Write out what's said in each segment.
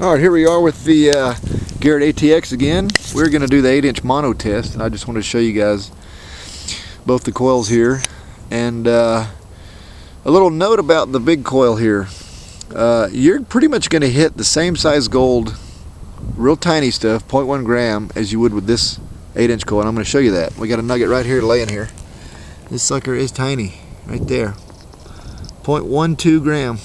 Alright, here we are with the Garrett ATX again. We're going to do the 8-inch mono test, and I just wanted to show you guys both the coils here. And a little note about the big coil here. You're pretty much going to hit the same size gold, real tiny stuff, 0.1 gram, as you would with this 8-inch coil, and I'm going to show you that. We got a nugget right here laying here. This sucker is tiny, right there. 0.12 gram.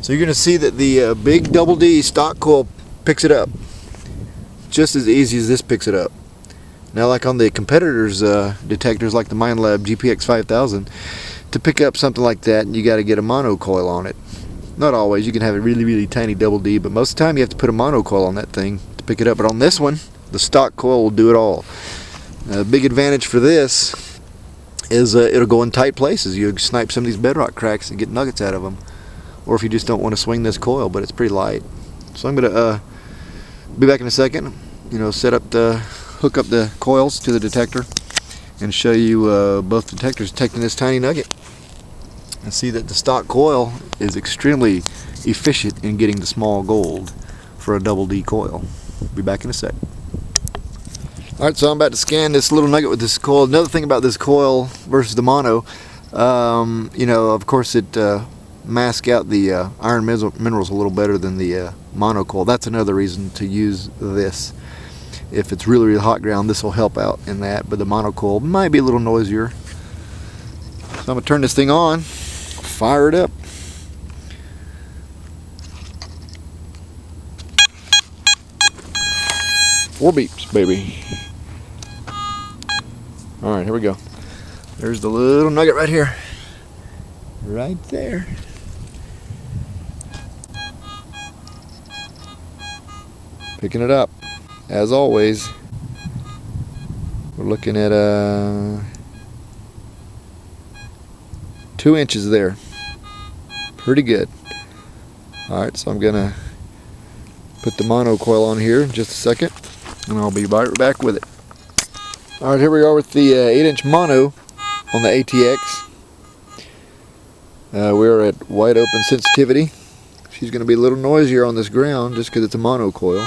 So you're going to see that the big double D stock coil picks it up just as easy as this picks it up. Now, like on the competitors' detectors, like the MindLab GPX 5000, to pick up something like that, you got to get a mono coil on it. Not always. You can have a really tiny double D, but most of the time you have to put a mono coil on that thing to pick it up. But on this one, the stock coil will do it all. Big advantage for this is it'll go in tight places. You snipe some of these bedrock cracks and get nuggets out of them. Or if you just don't want to swing this coil, but it's pretty light. So I'm going to be back in a second, hook up the coils to the detector and show you both detectors detecting this tiny nugget. And see that the stock coil is extremely efficient in getting the small gold for a double D coil. Be back in a sec. Alright, so I'm about to scan this little nugget with this coil. Another thing about this coil versus the mono, of course it mask out the iron minerals a little better than the mono coil. That's another reason to use this. If it's really hot ground, this will help out in that, but the mono coil might be a little noisier. So I'm going to turn this thing on, fire it up. Four beeps, baby. Alright, here we go. There's the little nugget right here. Right there. Picking it up, as always. We're looking at 2 inches there. Pretty good. Alright, so I'm gonna put the mono coil on here in just a second, and I'll be right back with it. Alright, here we are with the 8-inch mono on the ATX. We're at wide open sensitivity. She's going to be a little noisier on this ground just because it's a mono coil.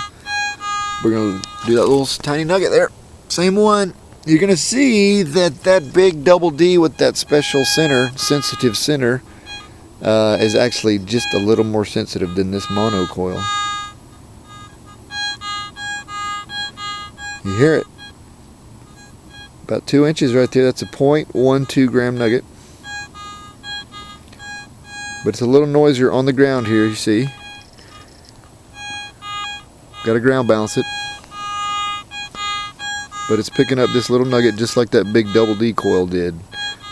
We're going to do that little tiny nugget there. Same one. You're going to see that that big double D with that special center, sensitive center, is actually just a little more sensitive than this mono coil. You hear it. About 2 inches right there. That's a 0.12 gram nugget. But it's a little noisier on the ground here, you see. Got to ground balance it. But it's picking up this little nugget just like that big double D coil did.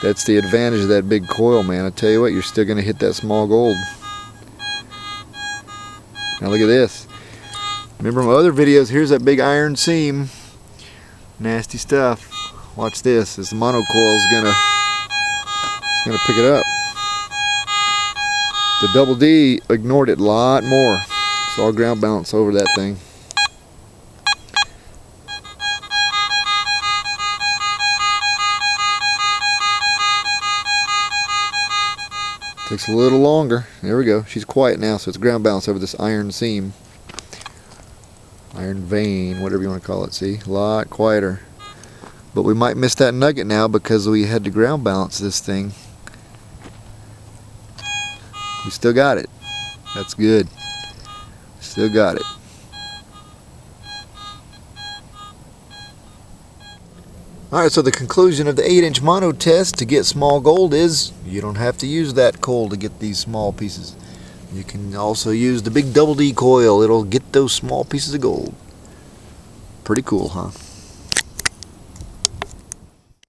That's the advantage of that big coil, man. I tell you what, you're still going to hit that small gold. Now look at this. Remember my other videos, here's that big iron seam. Nasty stuff. Watch this. This mono coil is gonna pick it up. The double D ignored it a lot more, so I'll ground balance over that thing. Takes a little longer. There we go. She's quiet now, so it's ground balance over this iron seam. Iron vein, whatever you want to call it. See? A lot quieter. But we might miss that nugget now because we had to ground balance this thing. We still got it. That's good. Still got it. Alright, so the conclusion of the 8-inch mono test to get small gold is you don't have to use that coil to get these small pieces. You can also use the big double D coil. It'll get those small pieces of gold. Pretty cool, huh?